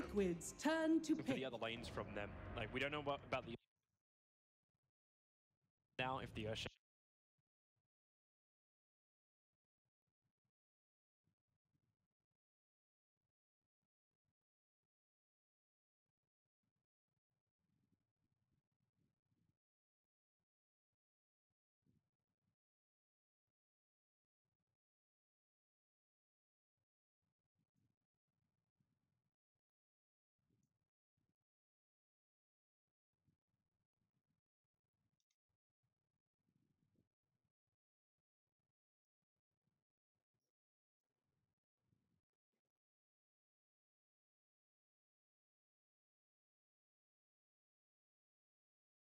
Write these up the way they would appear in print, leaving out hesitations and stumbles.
Liquid's turn to for pick. the other lanes from them. Like, we don't know about the... Now, if the Ursha...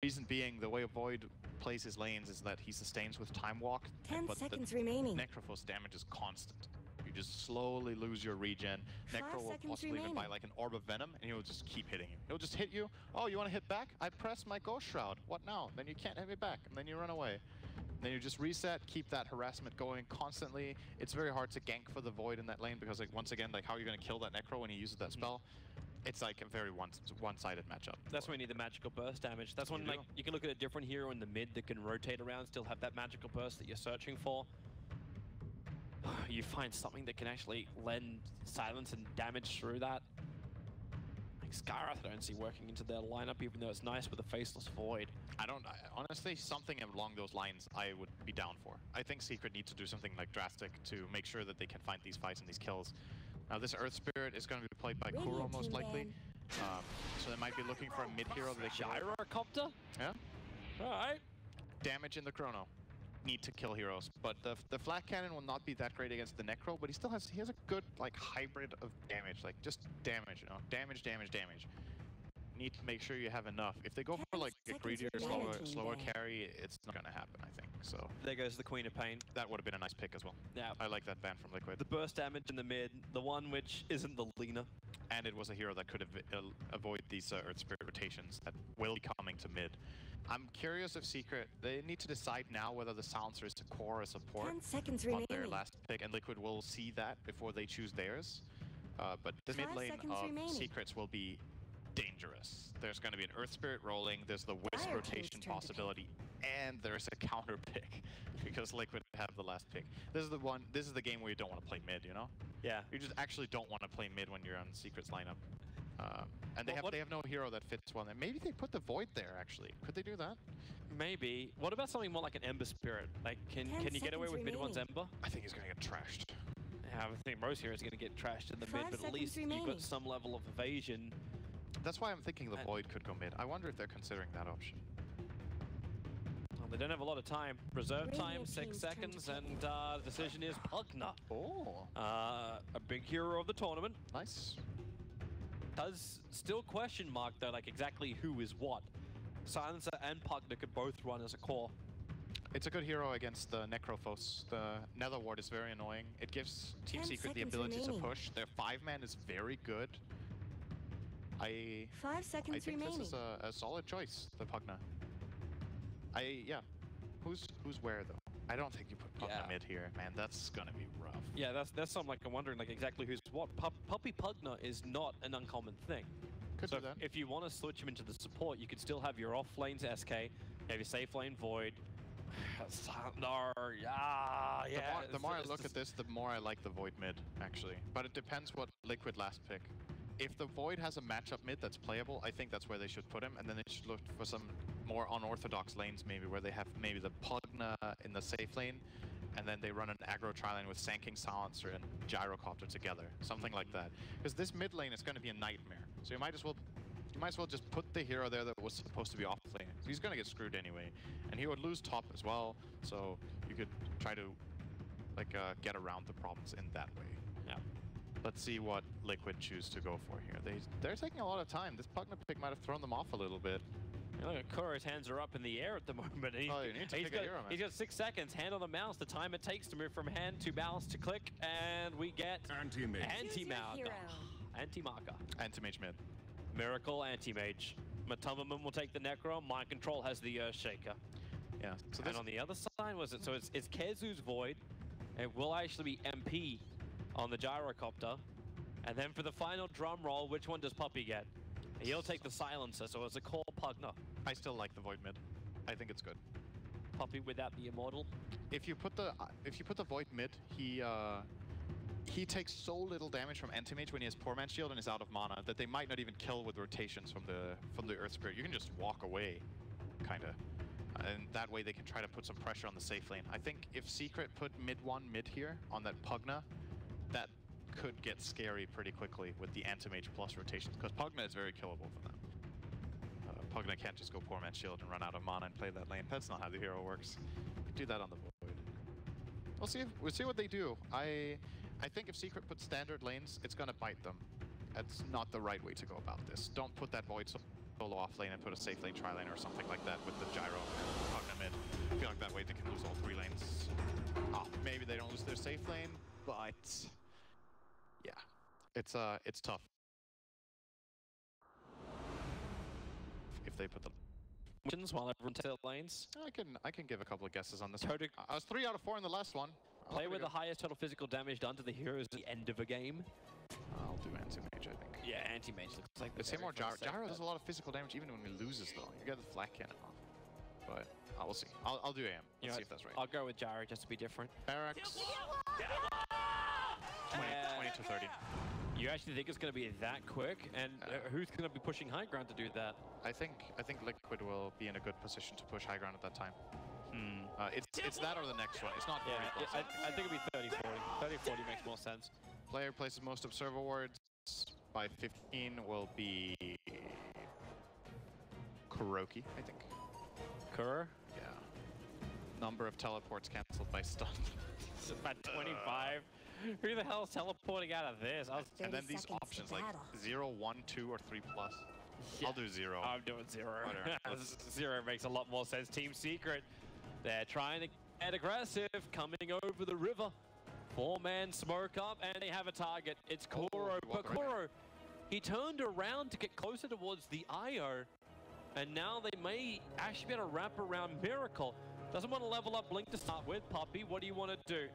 Reason being, the way Void plays his lanes is that he sustains with Time Walk. 10 seconds remaining. Necrophos damage is constant. You just slowly lose your regen. Necro will possibly even buy like an Orb of Venom, and he'll just keep hitting you. He'll just hit you. Oh, you want to hit back? I press my Ghost Shroud. What now? Then you can't hit me back, and then you run away. Then you just reset, keep that harassment going constantly. It's very hard to gank for the Void in that lane because, like, once again, like, how are you going to kill that Necro when he uses that spell? It's like a very one-sided matchup. That's when you need the magical burst damage. That's when, like, you can look at a different hero in the mid that can rotate around, still have that magical burst that you're searching for. You find something that can actually lend silence and damage through that. Like Skyrath, I don't see working into their lineup, even though it's nice with a Faceless Void. Honestly, something along those lines I would be down for. I think Secret needs to do something like drastic to make sure that they can find these fights and these kills. Now this Earth Spirit is going to be played by Kuro most likely. So they might be looking for a mid-hero that they can... Gyrocopter? Yeah. Alright. Damage in the Chrono. Need to kill heroes. But the Flat Cannon will not be that great against the Necro, but he has a good like hybrid of damage. Like just damage, you know? Damage, damage, damage. Need to make sure you have enough. If they go for like a greedier, slower carry, it's not gonna happen, I think. So there goes the Queen of Pain. That would have been a nice pick as well. Yeah, I like that ban from Liquid. The burst damage in the mid, the one which isn't the Lina. And it was a hero that could avoid these Earth Spirit rotations that will be coming to mid. I'm curious if Secret, they need to decide now whether the Silencer is a core or support 10 seconds on remaining. their last pick, and Liquid will see that before they choose theirs. But the mid lane of Secrets will be dangerous. There's going to be an Earth Spirit rolling, there's the Wisp rotation possibility, and there's a counter pick because Liquid have the last pick. This is the game where you don't want to play mid, you know? Yeah. You just actually don't want to play mid when you're on Secret's lineup. And they have no hero that fits well there. Maybe they put the Void there, actually. Could they do that? Maybe. What about something more like an Ember Spirit? Like, can you get away with mid one's Ember? I think he's going to get trashed. Yeah, I think most heroes are going to get trashed in the mid, but at least you've got some level of evasion. That's why I'm thinking the Void could go mid. I wonder if they're considering that option. Well, they don't have a lot of time. Reserve time, 6 seconds, and the decision is Pugna. Oh. A big hero of the tournament. Nice. Does still question mark, though, like exactly who is what. Silencer and Pugna could both run as a core. It's a good hero against the Necrophos. The Nether Ward is very annoying. It gives Team Secret the ability to push. Their 5-man is very good. I 5 seconds remaining. This is a solid choice, the Pugna. Yeah. Who's where though? I don't think you put Pugna mid here, man. That's gonna be rough. Yeah, that's something like I'm wondering like exactly who's what. Puppy Pugna is not an uncommon thing. Could do that. If you want to switch him into the support, you could still have your off lanes SK, have your safe lane Void. No, yeah. The more I look at this, the more I like the Void mid, actually. But it depends what Liquid last pick. If the Void has a matchup mid that's playable, I think that's where they should put him, and then they should look for some more unorthodox lanes maybe, where they have maybe the Pugna in the safe lane, and then they run an aggro tri-lane with Sanking Silencer and Gyrocopter together, something like that. Because this mid lane is going to be a nightmare, so you might as well just put the hero there that was supposed to be off lane. So he's going to get screwed anyway, and he would lose top as well, so you could try to like get around the problems in that way. Yeah. Let's see what Liquid choose to go for here. They're taking a lot of time. This Pugna pick might have thrown them off a little bit. Look at Kuro's hands are up in the air at the moment. He's got 6 seconds. Hand on the mouse. The time it takes to move from hand to mouse to click, and we get anti-marker. Anti-mage mid. Miracle anti-mage. Matumbaman will take the Necro. Mind Control has the Earthshaker. Yeah. So and on the other side was it? So it's Kezu's Void. It will actually be MP on the Gyrocopter. And then for the final drum roll, which one does Puppy get? He'll take the silencer, so it's a core Pugner. I still like the Void mid. I think it's good. Puppy without the Immortal. If you put the Void mid, he takes so little damage from Anti-Mage when he has Poor Man's Shield and is out of mana that they might not even kill with rotations from the Earth Spirit. You can just walk away, kinda. And that way they can try to put some pressure on the safe lane. I think if Secret put mid here on that Pugna, that could get scary pretty quickly with the Anti-Mage plus rotations, because Pugna is very killable for them. Pugna can't just go Poor Man's Shield and run out of mana and play that lane. That's not how the hero works. You do that on the Void. We'll see what they do. I think if Secret puts standard lanes, it's gonna bite them. That's not the right way to go about this. Don't put that Void solo off lane and put a safe lane tri-lane or something like that with the Gyro Pugna mid. I feel like that way they can lose all 3 lanes. Oh, maybe they don't lose their safe lane, but yeah, it's tough. If they put the while everyone takes their lanes. I can give a couple of guesses on this one. I was 3 out of 4 in the last one. Play with the highest total physical damage done to the hero is the end of a game. I'll do Anti-Mage, I think. Yeah, Anti-Mage looks like the say more Gyro. Gyro does a lot of physical damage even when he loses, though. You get the Flak Cannon off. But we'll see. I'll do AM. Let's see if that's right. I'll go with Gyro just to be different. Barracks. 20 to 30. You actually think it's going to be that quick? And who's going to be pushing high ground to do that? I think Liquid will be in a good position to push high ground at that time. It's that or the next one. It's not very close. I think it'll be 30-40. 30-40 makes more sense. Player places most Observe Awards by 15 will be Kuroki, I think. Kur? Yeah. Number of teleports cancelled by stun. About 25. Who the hell is teleporting out of this? And then these options like 0, 1, 2, or 3+. Yeah. I'll do 0. I'm doing 0. 0 makes a lot more sense. Team Secret, they're trying to get aggressive, coming over the river. 4-man smoke up, and they have a target. It's Kuro. But Kuro, he turned around to get closer towards the IO, and now they may actually be able to wrap around Miracle. Doesn't want to level up Blink to start with. Puppy, what do you want to do?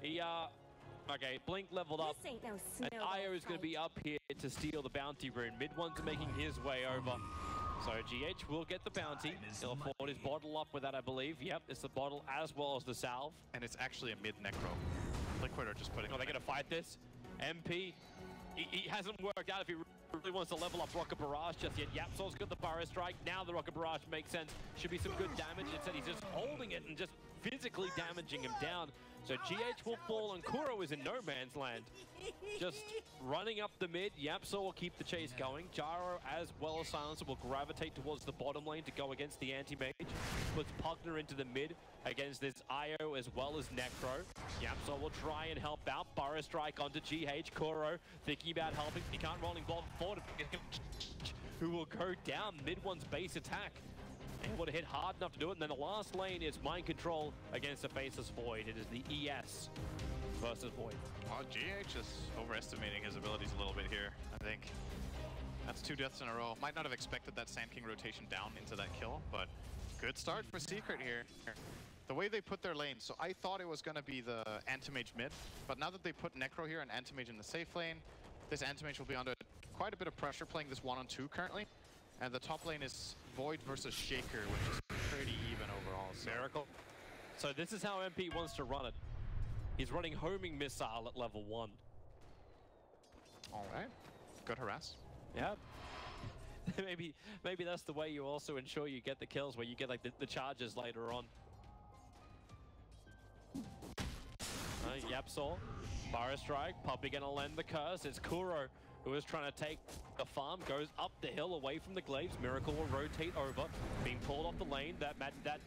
Okay, Blink leveled up, and IO is going to be up here to steal the bounty rune. Mid one's making his way over. So GH will get the bounty. He'll afford his bottle up with that, I believe. Yep, it's the bottle as well as the salve. And it's actually a mid necro. Liquid are just putting... Oh, they're going to fight this? MP, he hasn't worked out if he really wants to level up Rocket Barrage just yet. Yapsol's got the Burrow Strike. Now the Rocket Barrage makes sense. Should be some good damage. Instead, he's just holding it and just physically damaging him down. So GH will fall, and Kuro is in no man's land. Just running up the mid. Yapsol will keep the chase going. Gyro, as well as Silencer, will gravitate towards the bottom lane to go against the anti-mage. Puts Pugner into the mid against this IO as well as Necro. Yapsol will try and help out. Burrow Strike onto GH. Kuro thinking about helping. He can't rolling ball forward. Who will go down mid one's base attack. Able to hit hard enough to do it, and then the last lane is Mind Control against the Faceless Void. It is the ES versus Void. Oh, GH is overestimating his abilities a little bit here, I think. That's 2 deaths in a row. Might not have expected that Sand King rotation down into that kill, but good start for Secret here. The way they put their lane, so I thought it was going to be the Anti-Mage mid, but now that they put Necro here and Anti-Mage in the safe lane, this Anti-Mage will be under quite a bit of pressure playing this 1-on-2 currently. And the top lane is Void versus Shaker, which is pretty even overall. So. Miracle. So this is how MP wants to run it. He's running Homing Missile at level 1. All right. Good harass. Yeah. maybe that's the way you also ensure you get the kills, where you get like the charges later on. Yapsol, Burrow Strike, Puppy gonna lend the curse. It's Kuro who is trying to take the farm, goes up the hill away from the glaives. Miracle will rotate over, being pulled off the lane. That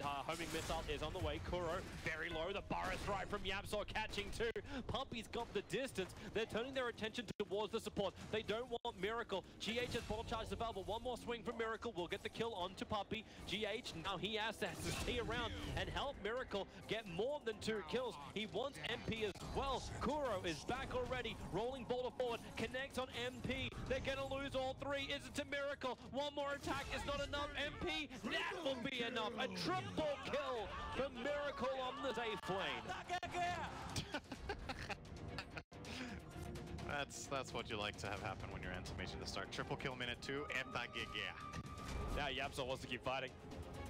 homing missile is on the way. Kuro very low. The Burrow Strike from Yapsol catching two. Puppy's got the distance. They're turning their attention towards the support. They don't want Miracle. GH has ball charge available. One more swing from Miracle will get the kill onto Puppy. GH now he has to stay around and help Miracle get more than 2 kills. He wants MP as well. Kuro is back already, rolling boulder forward, connects on MP. They're gonna lose all 3. Is it a Miracle? One more attack is not enough. MP, that will be enough. A triple kill for Miracle on the safe lane. That's what you like to have happen when you're Entomation to start. Triple kill minute 2, Now YapzOr wants to keep fighting.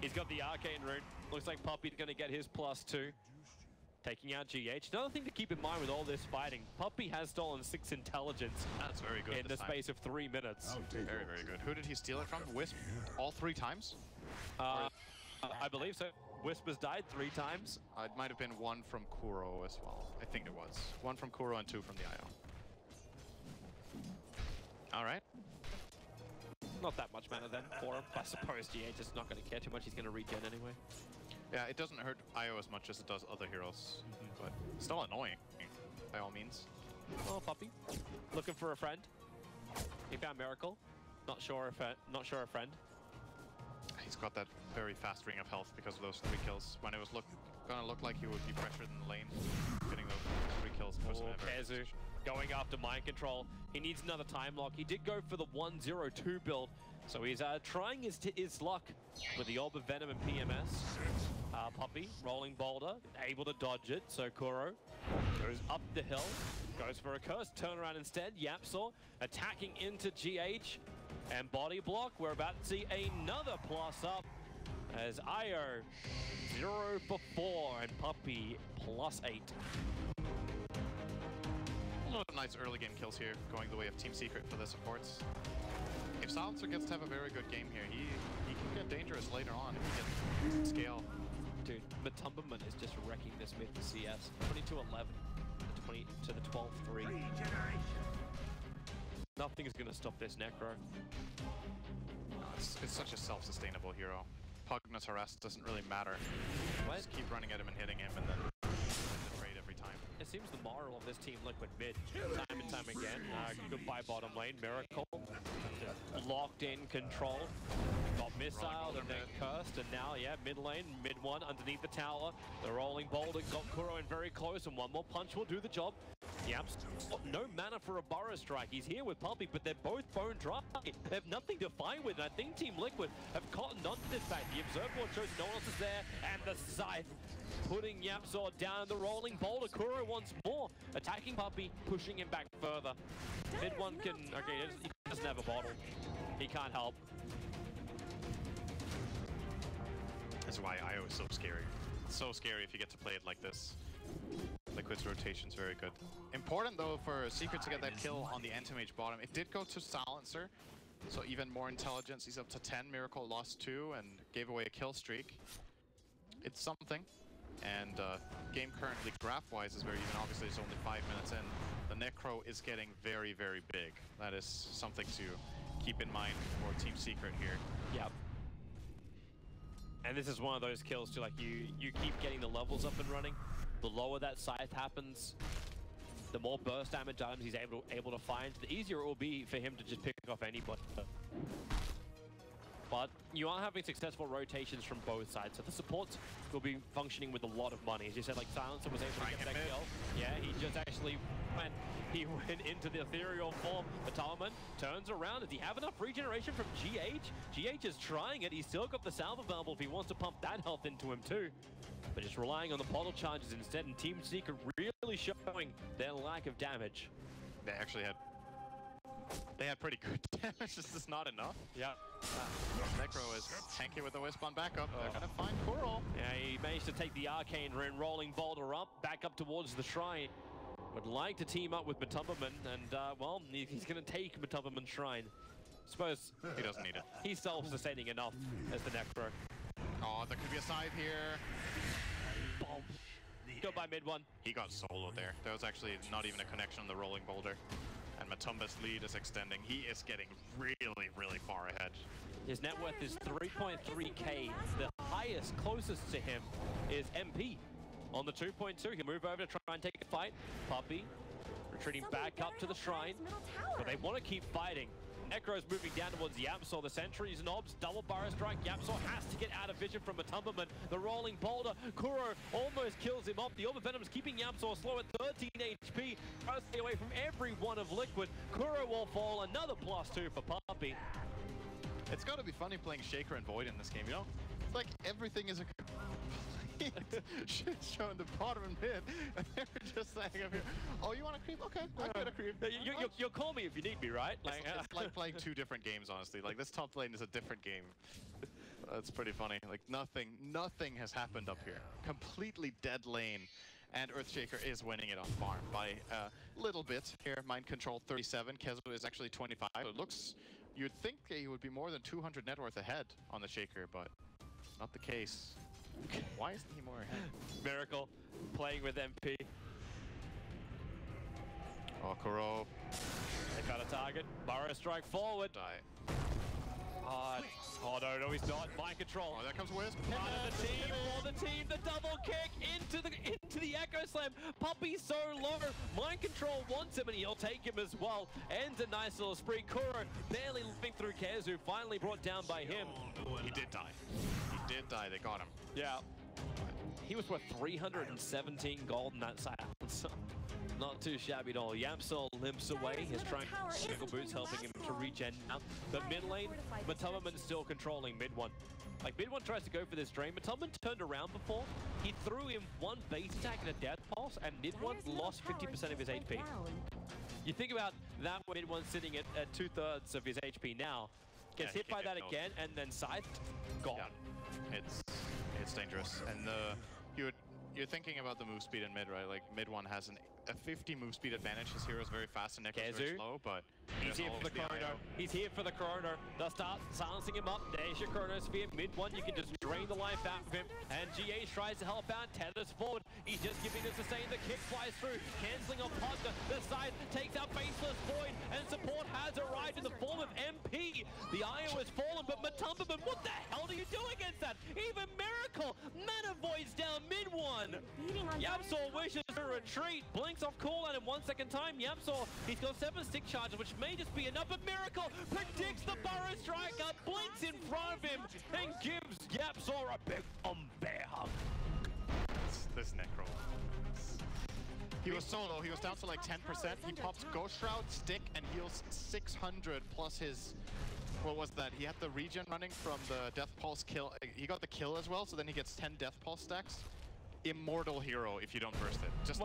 He's got the arcane rune. Looks like Puppy's going to get his +2. Taking out GH. Another thing to keep in mind with all this fighting, Puppy has stolen 6 intelligence. That's very good in the space of 3 minutes. Very, very good. Who did he steal it from? Wisp? All 3 times? I believe so. Wisp has died 3 times. It might have been 1 from Kuro as well. I think it was. 1 from Kuro and 2 from the IO. Alright. Not that much mana then for him. I suppose GH is not going to care too much. He's going to regen anyway. Yeah, it doesn't hurt IO as much as it does other heroes. But still annoying, by all means. Oh, Puppy. Looking for a friend. He found Miracle. Not sure a friend. He's got that very fast ring of health because of those 3 kills. When it was gonna look like he would be pressured in the lane, getting those 3 kills puts him in a very KheZu going after mind control. He needs another time lock. He did go for the 1-0-2 build, so he's trying his luck with the Orb of Venom and PMS. Puppy rolling boulder, able to dodge it. So Kuro goes up the hill, goes for a curse, turn around instead. YapzOr attacking into GH. And body block, we're about to see another plus up as IO 0 for 4 and Puppy +8. A lot of nice early game kills here, going the way of Team Secret for the supports. If Silencer gets to have a very good game here, he can get dangerous later on if he can scale. Dude, Matumbaman is just wrecking this mid for CS. 22-11 to the 12-3. Nothing is going to stop this Necro. No, it's such a self-sustainable hero. Pugnus Harass doesn't really matter. Just keep running at him and hitting him and then the trade every time. It seems the moral of this Team Liquid mid, time and time again. Goodbye bottom lane, Miracle. Locked in control. Got missiled and then cursed, and now, yeah, mid lane, mid one, underneath the tower. The rolling boulder got Kuro in very close, and one more punch will do the job. Yaps, no mana for a Burrow Strike. He's here with Puppy, but they're both bone dry. They have nothing to fight with, and I think Team Liquid have cottoned on to this fact. The Observer shows no one else is there, and the Scythe putting YapzOr down in the rolling boulder. Kuro once more, attacking Puppy, pushing him back further. Mid one can, okay, he doesn't have a bottle. He can't help. That's why IO is so scary. It's so scary if you get to play it like this. Liquid's rotation's very good. Important though for Secret to get that kill on the Entomage bottom. It did go to Silencer, so even more intelligence. He's up to 10, Miracle lost 2 and gave away a kill streak. It's something. And game currently graph-wise is very even. Obviously it's only 5 minutes in. The Necro is getting very, very big. That is something to keep in mind for Team Secret here. Yep. And this is one of those kills too, like you keep getting the levels up and running. The lower that Scythe happens, the more burst damage items he's able to find, the easier it will be for him to just pick off anybody. But you are having successful rotations from both sides, so the supports will be functioning with a lot of money. As you said, like Silencer was able to get that kill. Yeah, he just actually went into the ethereal form. Matumbaman turns around. Does he have enough regeneration from GH? GH is trying it. He's still got the salve available if he wants to pump that health into him too. But just relying on the portal charges instead, and Team Secret really showing their lack of damage. They had pretty good damage, this is not enough. Yeah. Necro is tanky with the Wisp on backup. They're gonna find Kuro. Yeah, he managed to take the arcane rune, rolling boulder up, back up towards the shrine. Would like to team up with Matumbaman, and well, he's gonna take Matumbaman's shrine. Suppose he doesn't need it. He's self-sustaining enough as the Necro. Oh, there could be a side here. Boom. Go by mid one. He got soloed there. There was actually not even a connection on the rolling boulder. And Matumba's lead is extending. He is getting really, really far ahead. His net worth is 3.3k. The highest closest to him is MP on the 2.2. He'll move over to try and take a fight. Puppy retreating back up to the shrine, but they want to keep fighting. Necro's moving down towards YapzOr. The sentries and obs, double Burrow Strike. YapzOr has to get out of vision from Matumbaman. The rolling boulder, Kuro almost kills him off. The Orb of Venom's keeping YapzOr slow at 13 HP. Tries to stay away from every one of Liquid. Kuro will fall. Another +2 for Puppy. It's got to be funny playing Shaker and Void in this game, you know? It's like everything is a Shit showing the bottom and mid, and they're just saying up here, oh, you want to creep? Okay, I'm gonna creep. You'll call me if you need me, right? Like, It's like playing two different games, honestly. Like, this top lane is a different game. That's pretty funny. Like, nothing has happened up here. Completely dead lane. And Earthshaker is winning it on farm by a little bit here. Mind control 37. Kezo is actually 25. It looks, you'd think he would be more than 200 net worth ahead on the Shaker, but not the case. Why isn't he more ahead? Miracle playing with MP. Oh, Kuro. They got a target. Burrow strike forward. Die. Oh no, he's not. Mind control. Oh, there comes Wiz. For the team, the double kick into the Echo Slam. Puppy so low. Mind control wants him, and he'll take him as well. Ends a nice little spree. Kuro barely living through Kezu, finally brought down by him. He did die. He did die. They got him. Yeah. He was worth 317 gold in that silence. Not too shabby at all. Yamsol limps away. His triangle boots helping him to regen now. The mid lane, Matumaman still controlling mid one. Like, mid one tries to go for this drain. Matumaman turned around before. He threw him one base attack and a death pulse, and mid one lost 50% of his HP. You think about that, mid one sitting at 2/3 of his HP now. Gets hit by that again, and then scythed, gone. Yeah. It's dangerous. And you're thinking about the move speed in mid, right? Like, mid one has a 50 move speed advantage. His hero's very fast and Neko's very slow, but he's here for the corner. He's here for the corner. They'll start silencing him up. There's your chronosphere. Mid one, you can just drain the life out of him. And GH tries to help out, tethers forward. He's just giving the sustain. The kick flies through, canceling on partner. The side takes out Faceless Void, and support has arrived in the form of MP. The IO has fallen, but Matumaman, what the hell do you do against that? Even Miracle, Mana Void's down mid one. Yamsol wishes to retreat, blinks off cooldown in 1 second time. Yamsol, he's got 7 stick charges, which may just be enough, but Miracle predicts the Burrow strike up, blinks in front of him, and gives Yamsol a big bear hug. This Necro. He was solo, he was down to like 10%. He pops Ghost Shroud, stick, and heals 600 plus his... What was that? He had the regen running from the Death Pulse kill. He got the kill as well, so then he gets 10 Death Pulse stacks. Immortal hero if you don't burst it. Just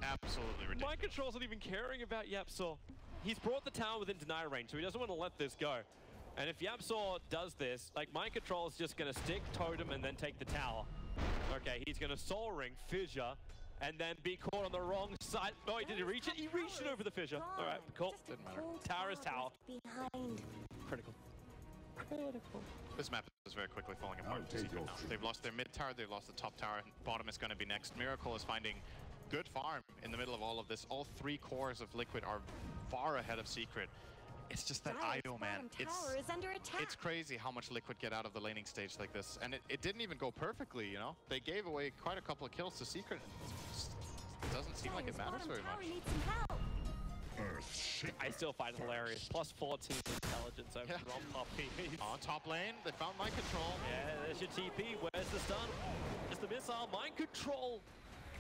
absolutely ridiculous. Mind control's not even caring about Yapsor. He's brought the tower within deny range, so he doesn't want to let this go. And if Yapsor does this, like, Mind control is just going to stick Totem and then take the tower. Okay, he's going to Soul Ring, Fissure, and then be caught on the wrong side. Oh, did he reach it? He reached it over the Fissure. All right, cool. Didn't matter. Tower is tower. Behind. Critical. This map is very quickly falling apart. They've lost their mid tower, they've lost the top tower, bottom is going to be next. Miracle is finding good farm in the middle of all of this. All 3 cores of Liquid are far ahead of Secret. It's just that IO, man. It's crazy how much Liquid get out of the laning stage like this. And it didn't even go perfectly, you know? They gave away quite a couple of kills to Secret. It doesn't seem like it matters very much. I still find it hilarious. Plus 14 intelligence over Ron Poppy. On top lane, they found Mind Control. Yeah, there's your TP. Where's the stun? There's the missile. Mind Control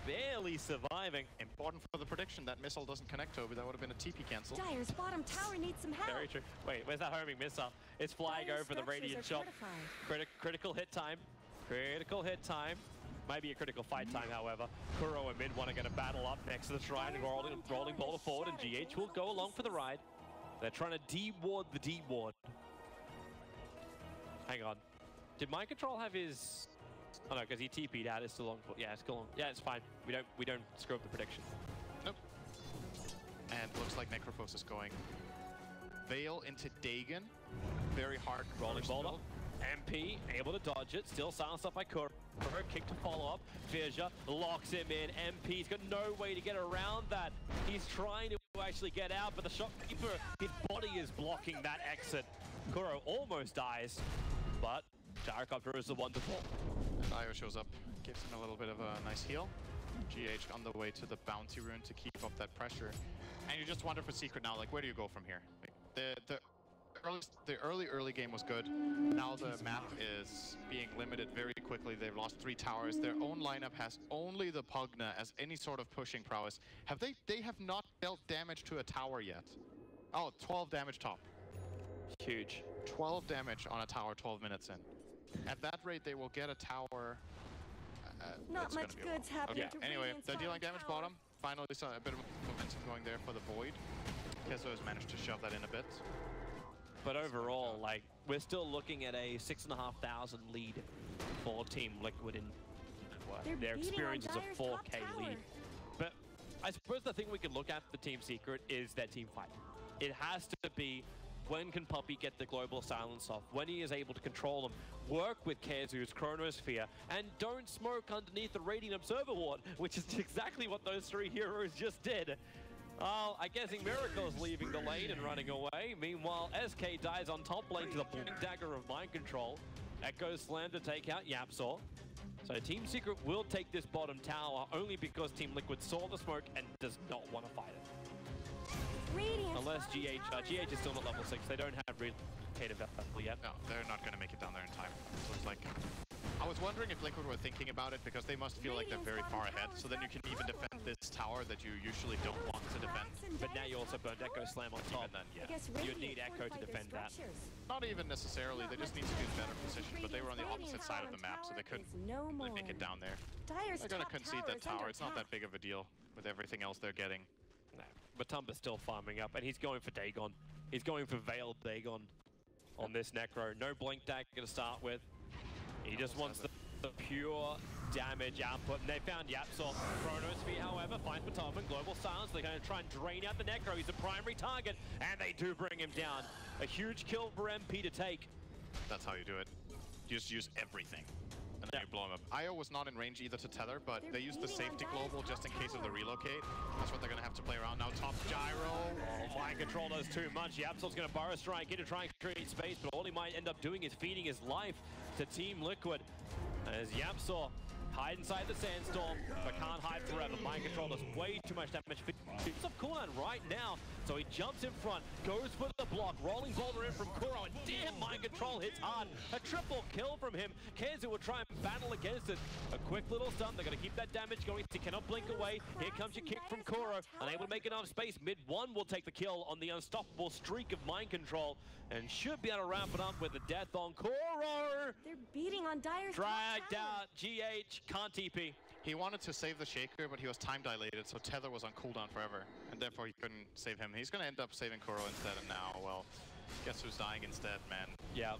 barely surviving. Important for the prediction. That missile doesn't connect, Toby. That would have been a TP cancel. Dire's bottom tower needs some help. Very true. Wait, where's that homing missile? It's flying over the Radiant shop. Critical hit time. Critical hit time. Might be a critical fight time, however. Kuro and mid one are going to battle up next to the shrine and rolling boulder forward, and GH will go along for the ride. They're trying to D-ward the D-ward. Hang on. Did Mind Control have his... Oh no, because he TP'd out. It's still on. Yeah, it's still on. Yeah, it's fine. We don't screw up the prediction. Nope. And looks like Necrophos is going Veil into Dagon. Very hard. Rolling boulder. MP able to dodge it. Still silenced up by Kuro. Kuro kick to follow up. Fissure locks him in. MP's got no way to get around that. He's trying to actually get out, but the shopkeeper, his body is blocking that exit. Kuro almost dies, but Gyrocopter is the one to fall. And Io shows up, gives him a little bit of a nice heal. GH on the way to the bounty rune to keep up that pressure. And you just wonder for Secret now, like, where do you go from here? Like, the early game was good. Now the map is being limited very quickly. They've lost 3 towers. Their own lineup has only the Pugna as any sort of pushing prowess. They have not dealt damage to a tower yet. Oh, 12 damage top. Huge. 12 damage on a tower 12 minutes in. At that rate, they will get a tower Not much good's happening Okay. to Anyway, Radiant's they're dealing bottom damage tower. bottom. Finally saw a bit of momentum going there for the Void. Kezo has managed to shove that in a bit. But overall, like, we're still looking at a 6,500 lead for Team Liquid in their experience is a 4K lead. But I suppose the thing we can look at for Team Secret is their team fight. It has to be, when can Puppey get the global silence off? When he is able to control them, work with Kezu's Chronosphere, and don't smoke underneath the Radiant Observer Ward, which is exactly what those three heroes just did. I'm guessing Miracle's leaving the lane and running away. Meanwhile, SK dies on top lane to the Blink Dagger of Mind Control. Echo Slam to take out YapzOr. So Team Secret will take this bottom tower only because Team Liquid saw the smoke and does not want to fight it. Radiant's Unless bottom GH, tower GH is still not level 6. They don't have relocated level yet. No, they're not going to make it down there in time. Looks like. I was wondering if Liquid were thinking about it because they must feel like they're very far ahead. So then you can even defend this tower that you usually don't want to defend. But now you also burned Echo Slam on top. Even then, I yeah. guess You Radiant need Echo to fortified their defend that. structures. Not even necessarily. They just need to be in better position. But they were on the opposite side of the map, so they couldn't No really more. make it down there. Dire's They're going to top concede that is under tower. It's not that attack. big of a deal with everything else they're getting. No, but Tumba's still farming up, and he's going for Dagon. He's going for Veiled Dagon on this Necro. No Blink Dagger to start with. He just wants the pure damage output, and they found YapzOr. Chronosphere, however, finds Batovman. Global Silence. They're going to try and drain out the Necro. He's the primary target, and they do bring him down. A huge kill for MP to take. That's how you do it. You just use everything, and then you blow him up. IO was not in range either to tether, but they used the safety global just in case of the relocate. That's what they're going to have to play around. Now top gyro. Oh, Mind Control does too much. YapzOr's going to Burrow Strike in to try and create space, but all he might end up doing is feeding his life to Team Liquid. As YapzOr hide inside the sandstorm, but can't hide forever. Mind Control does way too much damage. It's off cooldown right now, so he jumps in front, goes for the block, rolling boulder in from Kuro, and damn, Mind Control hits hard. A triple kill from him. Kezu will try and battle against it. A quick little stun. They're going to keep that damage going. He cannot blink away. Here comes your kick from Kuro. Unable to make enough space. Mid one will take the kill on the unstoppable streak of Mind Control, and should be able to wrap it up with a death on Kuro. They're beating on Dire's Dragged top tower. out. GH can't TP. He wanted to save the Shaker, but he was time dilated, so tether was on cooldown forever, and therefore he couldn't save him. He's going to end up saving Kuro instead, and now, well, guess who's dying instead, man? Yeah.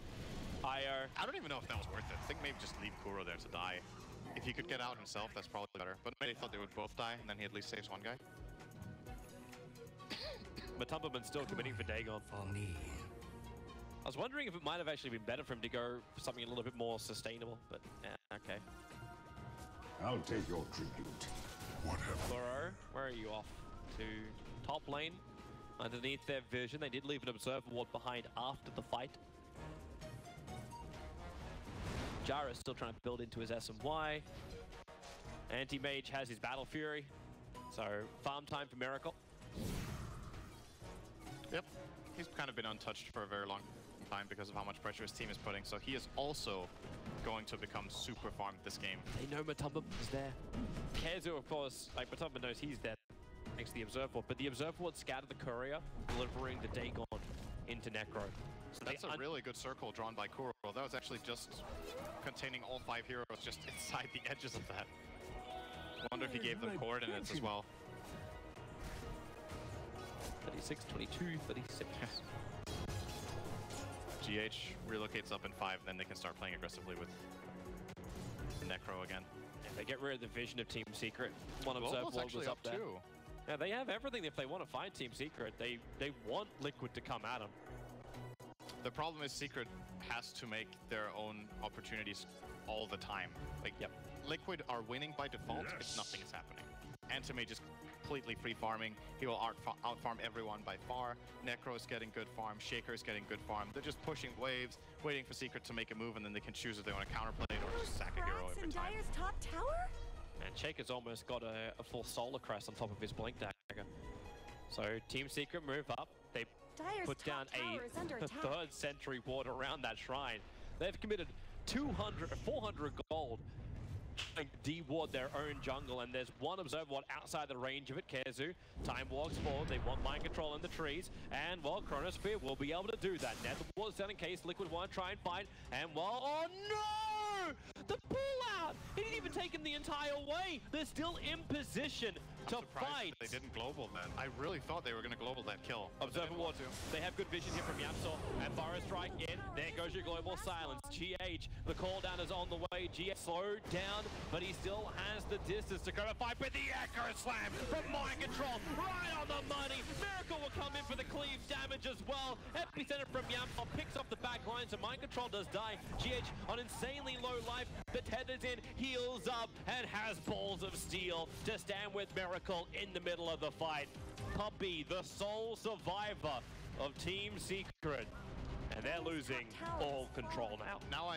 I don't even know if that was worth it. I think maybe just leave Kuro there to die. If he could get out himself, that's probably better. But maybe they thought they would both die, and then he at least saves one guy. But Tumberman's still committing for Dagon. For me. I was wondering if it might have actually been better for him to go for something a little bit more sustainable, but okay. I'll take your tribute. Whatever. Kuro, where are you off? To top lane. Underneath their vision, they did leave an observer ward behind after the fight. Jara's still trying to build into his SMY. Anti-Mage has his Battle Fury. So, farm time for Miracle. Yep. He's kind of been untouched for a very long time because of how much pressure his team is putting. So he is also going to become super farmed this game. They know Matumba is there. Kezu, of course, like Matumba knows he's there next to the Observer Ward, but the Observer Ward scattered the Courier, delivering the Dagon into Necro. So that's a really good circle drawn by Kuro. That was actually just containing all 5 heroes just inside the edges of that. Wonder if he gave them coordinates as well. 36, 22, 36. GH relocates up in 5, and then they can start playing aggressively with Necro again. Yeah, they get rid of the vision of Team Secret. One Global's Observer Ward actually was up there. too. Yeah, they have everything if they want to find Team Secret. They want Liquid to come at them. The problem is Secret has to make their own opportunities all the time. Like, Yep. Liquid are winning by default if nothing is happening. Antimage is completely free farming. He will out-farm everyone by far. Necro is getting good farm. Shaker is getting good farm. They're just pushing waves, waiting for Secret to make a move, and then they can choose if they want to counterplay it or just sack a hero every time. Dire's top tower? And Shaker's almost got a full Solar Crest on top of his Blink Dagger. So Team Secret move up. They Dire's put down top tower is under a attack. 3rd Sentry ward around that shrine. They've committed 400 gold and de-ward their own jungle, and there's one Observer Ward outside the range of it. Kezu, time walks forward. They want Mind Control in the trees, and well, Chronosphere will be able to do that. Nether Ward's down in case Liquid want to try and fight, and well, oh no! The pull out! He didn't even take him the entire way! They're still in position to fight! They didn't global that. I really thought they were going to global that kill. Observer War 2. They have good vision here from Yamsor. And Fire Strike in. There goes your global silence. GH, the call down is on the way. GH slowed down, but he still has the distance to go to fight. But the Echo Slam from Mind Control, right on the money. Miracle will come in for the cleave damage as well. Epicenter from Yamsor picks off the back line, so Mind Control does die. GH on insanely low life, the tethers in, heals up, and has balls of steel to stand with Miracle in the middle of the fight. Puppy, the sole survivor of Team Secret. And they're losing all control now. Now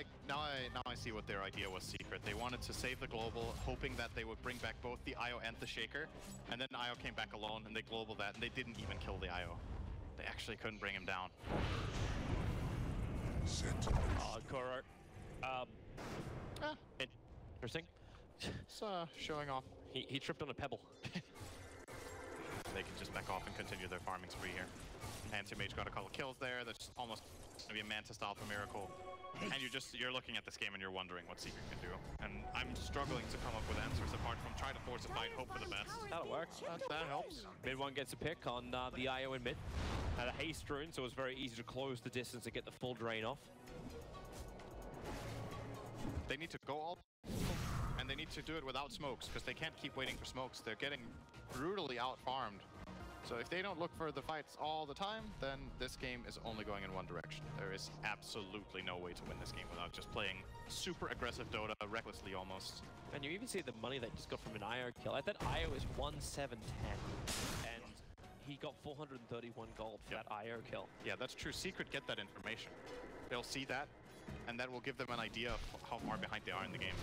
I see what their idea was, Secret. They wanted to save the global, hoping that they would bring back both the IO and the Shaker. And then IO came back alone, and they global that, and they didn't even kill the IO. They actually couldn't bring him down. Kuro. Interesting. It's showing off. He tripped on a pebble. They can just back off and continue their farming spree here. Anti-Mage got a couple kills there. That's almost gonna be a Manta style for Miracle. And you're looking at this game and you're wondering what Secret can do. And I'm struggling to come up with answers apart from try to force a fight, hope for the best. That'll work. That helps. Mid one gets a pick on the IO in mid. Had a haste rune, so it was very easy to close the distance to get the full drain off. They need to go all, and they need to do it without smokes, because they can't keep waiting for smokes. They're getting brutally out-farmed. So if they don't look for the fights all the time, then this game is only going in one direction. There is absolutely no way to win this game without just playing super aggressive Dota, recklessly almost. And you even see the money they just got from an IO kill. I thought IO is 1,710, and he got 431 gold for that IO kill. Yeah, that's true. Secret get that information. They'll see that, and that will give them an idea of how far behind they are in the game.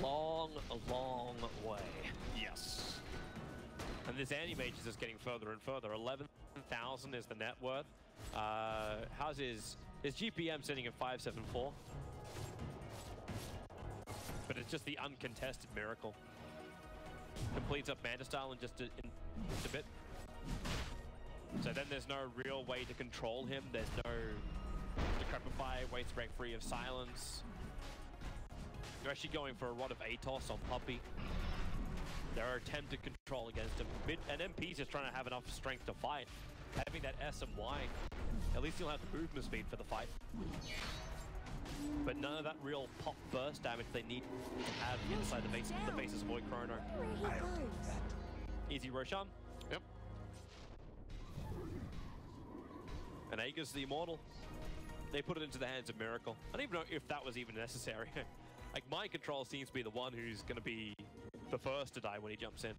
Long way. Yes. And this anti-mage is just getting further and further. 11,000 is the net worth. How's his GPM sitting at 574? But it's just the uncontested Miracle. Completes up Manta style in just a bit. So then there's no real way to control him. There's no Decrepify, ways to break free of silence. They're actually going for a Rod of Atos on Puppy. They're attempting to control against him. And MP's just trying to have enough strength to fight. Having that S and Y, at least he'll have the movement speed for the fight. But none of that real pop burst damage they need to have inside the faces of Void Chrono. Easy Roshan. Yep. And Aegis the Immortal. They put it into the hands of Miracle. I don't even know if that was even necessary. Like, Mind Control seems to be the one who's going to be the first to die when he jumps in.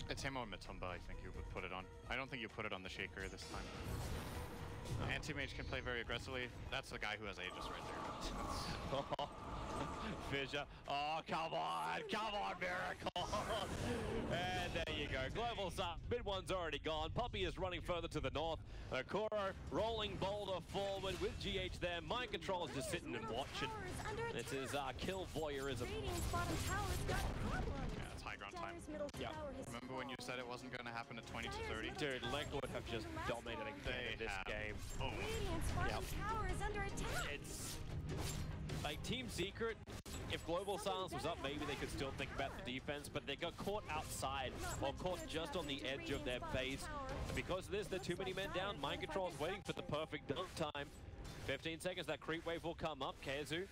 It's him or Matumba, I think you would put it on. I don't think you put it on the Shaker this time. No. Anti-Mage can play very aggressively. That's the guy who has Aegis right there. Fissure. Oh, come on, Miracle. And there you go. Global Sub. Mid one's already gone. Puppy is running further to the north. Kuro rolling boulder forward with GH there. Mind Control is just sitting and watching. This is kill voyeurism. Yeah, it's high ground time. Yeah. Remember when you said it wasn't going to happen at 20 to 30? Dude, Lakewood have just dominated again in this game. Boom. Yep. It's like Team Secret. If Global Silence was up, maybe they could still think about the defense, but they got caught outside or caught just on the edge of their base. And because of this, there are too many men down. Mind Control is waiting for the perfect dunk time. 15 seconds, that creep wave will come up. Kazu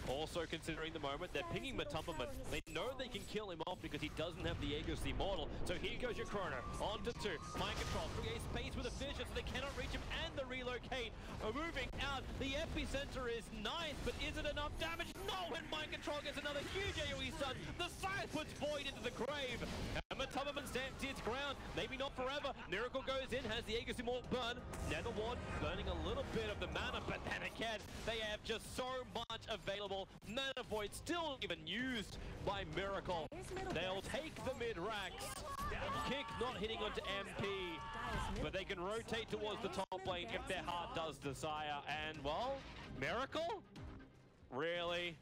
also considering the moment. They're pinging Matumbaman. They know they can kill him off because he doesn't have the Aegis the Immortal. So here goes your Chrono. On to 2. Mind Control creates space with a fissure so they cannot reach him, and the relocate. Moving out. The epicenter is nice, but is it enough damage? No, and Mind Control gets another huge AoE stun. The scythe puts Void into the grave. And Matumbaman stands its ground. Maybe not forever. Miracle goes in, has the Aegis Immortal burn. Nether Ward burning a little bit of the mana, but then again, they have just so much available. Mana Void still even used by Miracle. They'll take the mid-racks. Kick not hitting onto MP, but they can rotate towards the top lane if their heart does desire. And, well, Miracle? Really?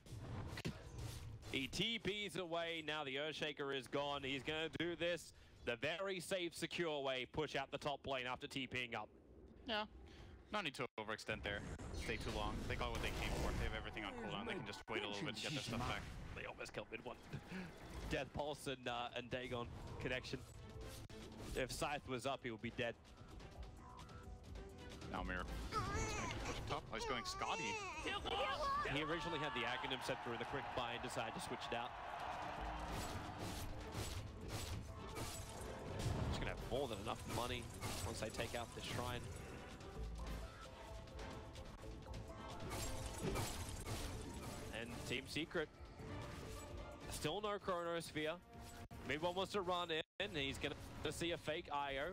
He TPs away. Now the Earthshaker is gone. He's going to do this the very safe, secure way. Push out the top lane after TPing up. Yeah. No need to overextend there. Stay too long. They got what they came for. They have everything on cooldown. They can just wait a little bit and get their stuff back. They almost killed mid one. Death Pulse and Dagon connection. If Scythe was up, he would be dead. Now Mirror. Top. Oh, he's going Scotty. He originally had the Aghanim set through the quick buy and decided to switch it out. He's gonna have more than enough money once they take out the shrine. And Team Secret, still no Chronosphere. Mid one wants to run in, and he's gonna see a fake IO.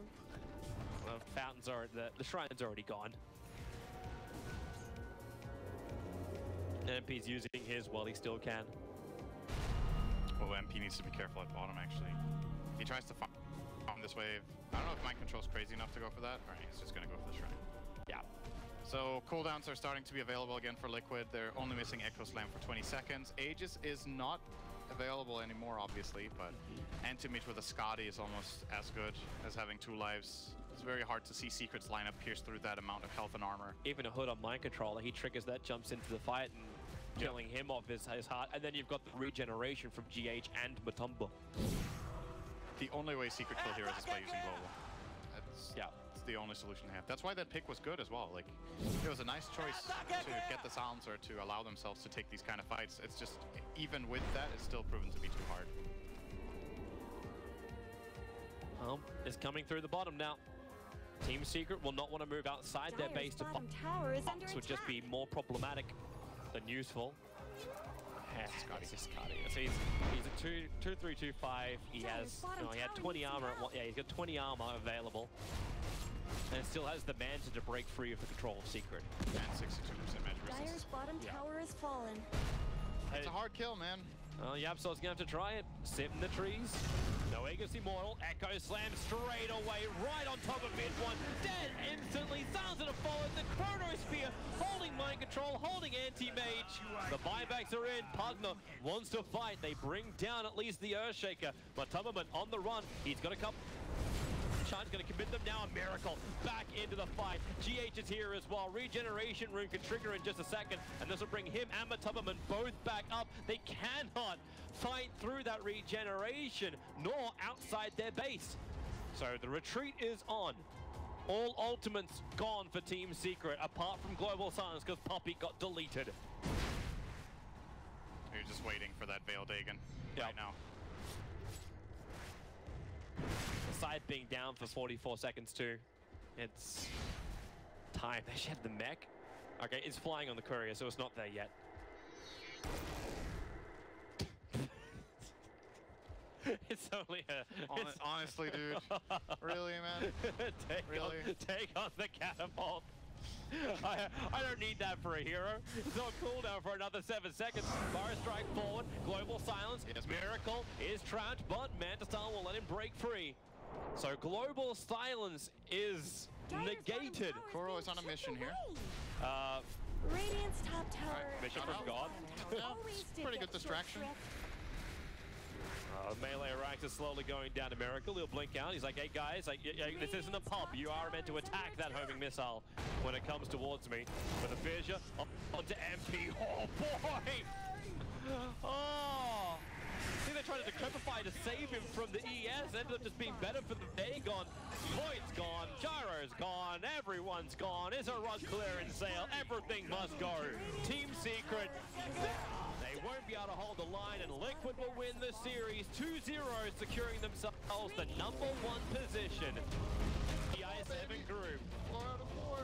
Well, fountains are the shrine's already gone. MP's using his while he still can. Well, MP needs to be careful at bottom, actually. He tries to farm this wave. I don't know if mind control's crazy enough to go for that, or he's just gonna go for the shrine. Yeah. So cooldowns are starting to be available again for Liquid. They're only missing Echo Slam for 20 seconds. Aegis is not available anymore, obviously, but Anti-Mage with a Scotty is almost as good as having 2 lives. It's very hard to see Secret's lineup pierce through that amount of health and armor. Even a Hood on Mind Controller, he triggers that, jumps into the fight, and killing him off his heart. And then you've got the regeneration from GH and Matumba. The only way Secret kill heroes is by using Global. It's the only solution they have. That's why that pick was good as well. Like, it was a nice choice to get the silencer to allow themselves to take these kind of fights. It's just, even with that, it's still proven to be too hard. It's coming through the bottom now. Team Secret will not want to move outside their base to box, which would just be more problematic than useful. Scotty. So he's a 2-3-2-5. He has he had 20 armor. He's got 20 armor available, and still has the mantle to break free of the control of Secret. And 62% magic resistance. Dire's bottom tower has fallen. It's a hard kill, man. Oh, Yapsol's gonna have to try it. Sit in the trees. No Aegis Immortal. Echo Slam straight away, right on top of mid one. Dead instantly. Sounds gonna follow the Chronosphere, holding mind control, holding anti-mage. The buybacks are in. Pugna wants to fight. They bring down at least the Earthshaker. But Tubberman on the run. He's got a couple. Chan's going to commit them now. A miracle back into the fight. GH is here as well. Regeneration rune can trigger in just a second, and this will bring him and Matubberman both back up. They cannot fight through that regeneration, nor outside their base. So the retreat is on. All ultimates gone for Team Secret, apart from Global Silence, because Puppey got deleted. You're just waiting for that Veil Dagon right now. The side being down for 44 seconds too. It's time. They should have the mech. Okay, it's flying on the courier, so it's not there yet. It's only a... Honestly, dude. Really, man? Take on the catapult. I don't need that for a hero. It's on cooldown for another 7 seconds. Fire strike forward. Global silence. Yes, Miracle is trapped, but Mantistar will let him break free. So global silence is negated. Kuro is on a mission here. Radiant's top tower. Mission from God. Pretty good distraction. Melee ranks is slowly going down to Miracle. He'll blink out. He's like, hey guys, like, this isn't a pub. You are meant to attack that homing missile when it comes towards me. With a fissure onto MP. Oh boy! Oh! I think they tried to decrepify to save him from the ES. Ended up just being better for the Dagon. Void's gone. Gyro's gone. Everyone's gone. It's a rug clearance sale. Everything must go. Team Secret. They won't be able to hold the line, and Liquid will win the series 2-0, securing themselves the #1 position. TI7 group. 4 out of 4.